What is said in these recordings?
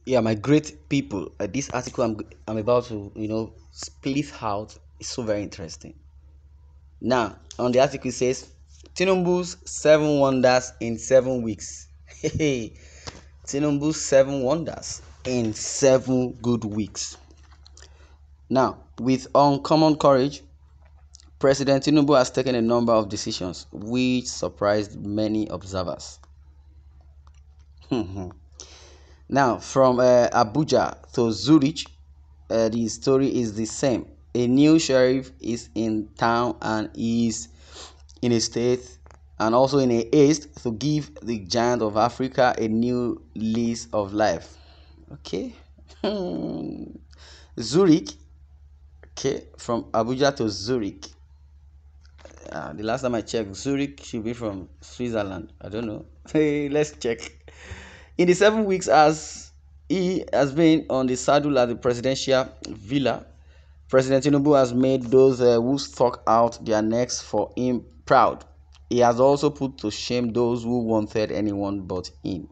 Yeah, my great people, this article I'm about to split out is so very interesting. Now, on the article, it says Tinubu's 7 wonders in 7 weeks. Hey, Tinubu's 7 wonders in 7 good weeks. Now, with uncommon courage, President Tinubu has taken a number of decisions which surprised many observers. Now, from Abuja to Zurich, the story is the same. A new sheriff is in town and is in a state and also in a haste to give the giant of Africa a new lease of life. Okay. Zurich. Okay, from Abuja to Zurich. The last time I checked, Zurich should be from Switzerland. I don't know. Hey, let's check. In the 7 weeks as he has been on the saddle at the presidential villa, President Tinubu has made those who stuck out their necks for him proud. He has also put to shame those who wanted anyone but him.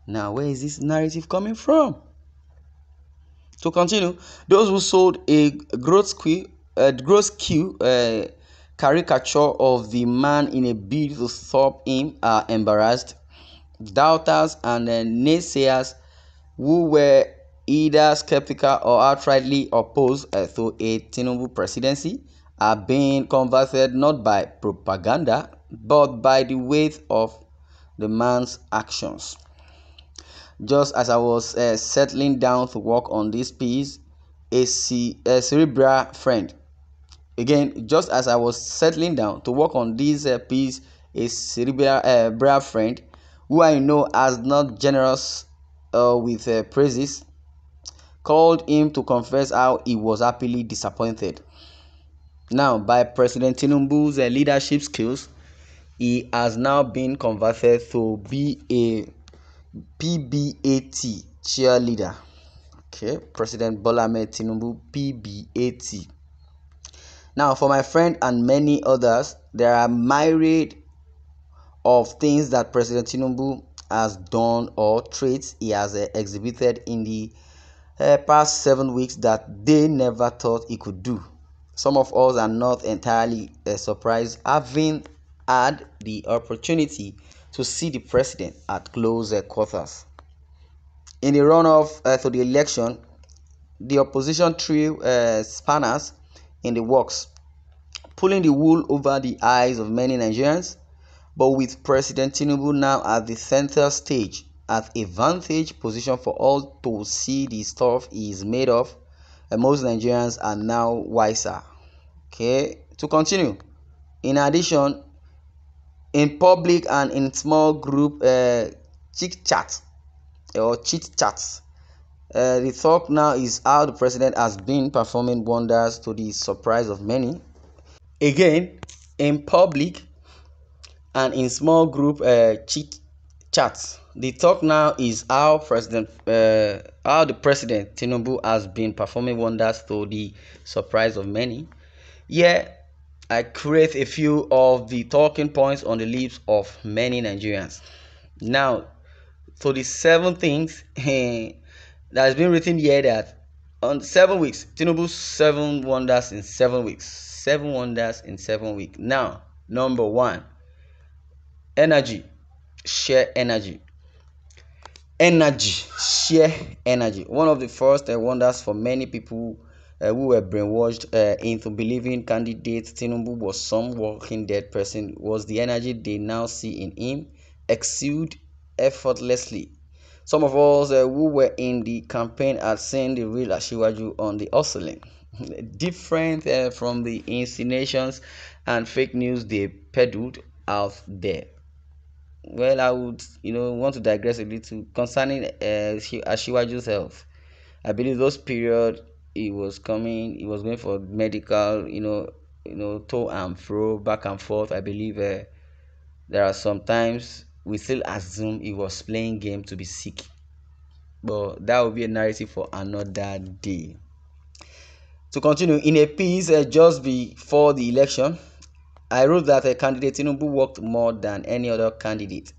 Now, where is this narrative coming from? To continue, those who sold a grotesque caricature of the man in a bid to stop him are embarrassed. Doubters and naysayers who were either skeptical or outrightly opposed to a Tinubu presidency are being converted not by propaganda but by the weight of the man's actions. Just as I was settling down to work on this piece, a cerebral friend. Again, just as I was settling down to work on this piece, a cerebral friend who I know as not generous with praises, called him to confess how he was happily disappointed. Now, by President Tinubu's leadership skills, he has now been converted to be a PBAT cheerleader. Okay, President Bola Ahmed Tinubu, PBAT. Now, for my friend and many others, there are myriad of things that President Tinubu has done or traits he has exhibited in the past 7 weeks that they never thought he could do. Some of us are not entirely surprised, having had the opportunity to see the president at close quarters. In the runoff to the election, the opposition threw spanners in the works, pulling the wool over the eyes of many Nigerians. But with President Tinubu now at the center stage, at a vantage position for all to see the stuff he is made of, most Nigerians are now wiser. Okay, to continue. In addition, in public and in small group chit chats, the talk now is how the president has been performing wonders to the surprise of many. Again, in public and in small group chit chats, the talk now is how the president Tinubu has been performing wonders to the surprise of many. Yeah, I create a few of the talking points on the lips of many Nigerians. Now, to the 7 things that has been written here, that on 7 weeks, Tinubu's 7 wonders in 7 weeks. 7 wonders in 7 weeks. Now, number one, energy. Share energy. Share energy. One of the first wonders for many people who were brainwashed into believing candidate Tinubu was some walking dead person was the energy they now see in him exude effortlessly. Some of us who were in the campaign had seen the real Asiwaju on the hustling, different from the insinuations and fake news they peddled out there. Well, I would want to digress a little concerning Asiwaju's health. I believe those period he was going for medical, to and fro, back and forth. I believe there are sometimes we still assume he was playing game to be sick, but that will be a narrative for another day. To continue, in a piece just before the election, I wrote that candidate Tinubu worked more than any other candidate.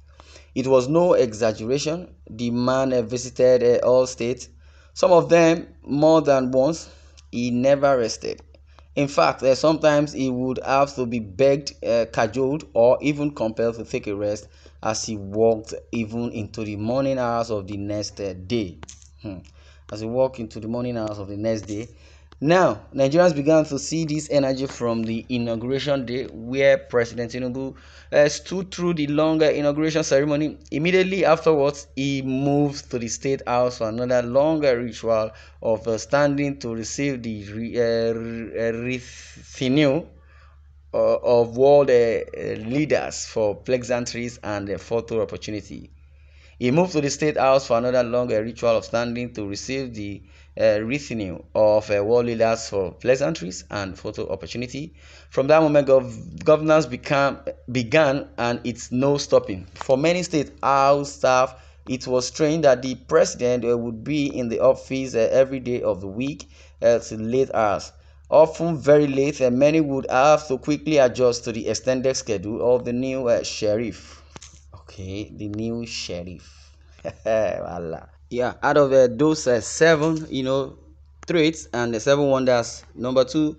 It was no exaggeration. The man visited all states, some of them more than once. He never rested. In fact, sometimes he would have to be begged, cajoled, or even compelled to take a rest as he walked even into the morning hours of the next day. As he walked into the morning hours of the next day. Now, Nigerians began to see this energy from the inauguration day, where President Tinubu stood through the longer inauguration ceremony. Immediately afterwards, he moved to the State House for another longer ritual of standing to receive the retinue of world leaders for pleasantries and photo opportunity. He moved to the State House for another long ritual of standing to receive the retinue of world leaders for pleasantries and photo opportunity. From that moment, governance began, and it's no stopping. For many State House staff, it was strange that the president would be in the office every day of the week till late hours. Often very late, and many would have to quickly adjust to the extended schedule of the new sheriff. Okay, the new sheriff. Voila. Yeah, out of those seven, traits and the seven wonders, number two,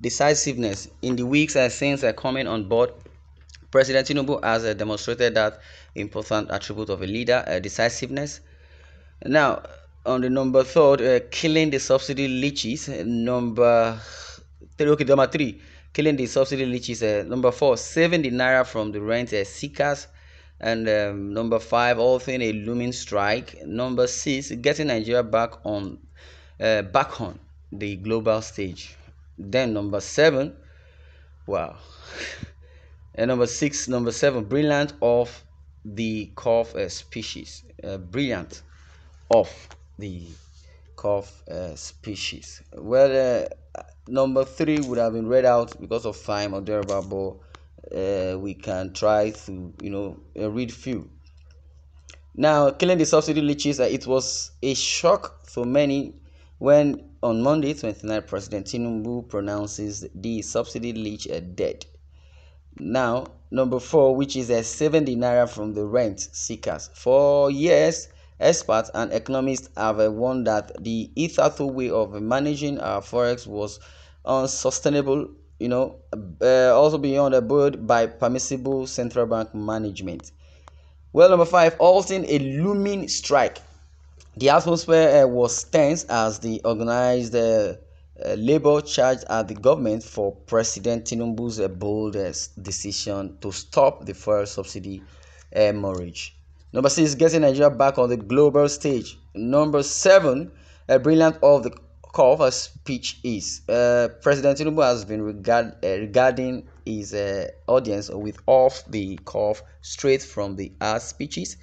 decisiveness. In the weeks since coming on board, President Tinubu has demonstrated that important attribute of a leader, decisiveness. Now, on the number third, killing the subsidy leeches. Number three, killing the subsidy leeches. Number four, saving the naira from the rent seekers. And number five, halting a looming strike. Number six, getting Nigeria back on the global stage. Then number seven, wow. And number seven, brilliant of the curve species. Brilliant of the curve species. Well, number three would have been read out because of time or thereabout, but we can try to read few. Now, killing the subsidy leeches, it was a shock for many when on Monday 29 President Tinubu pronounces the subsidy leech dead. Now, number four, which is saving the naira from the rent seekers. For years, experts and economists have warned that the hitherto way of managing our forex was unsustainable, also beyond a board by permissible central bank management. Well, number five, halting a looming strike. The atmosphere was tense as the organized labor charged at the government for President Tinubu's bold decision to stop the fuel subsidy mortgage. Number six, getting Nigeria back on the global stage. Number seven, a brilliant of the curve speech is President Tinubu has been regarding his audience with off the cuff, straight from the heart speeches.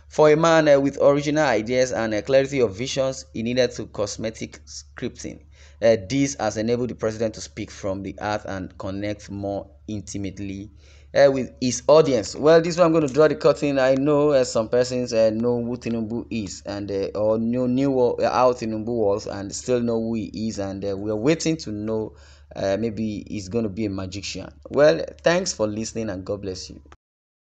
For a man with original ideas and clarity of visions, he needed to cosmetic scripting. This has enabled the president to speak from the heart and connect more intimately with his audience. Well, this one I'm going to draw the curtain. I know some persons know who Tinubu is and or knew how Tinubu was and still know who he is, and we're waiting to know maybe he's going to be a magician. Well, thanks for listening and God bless you.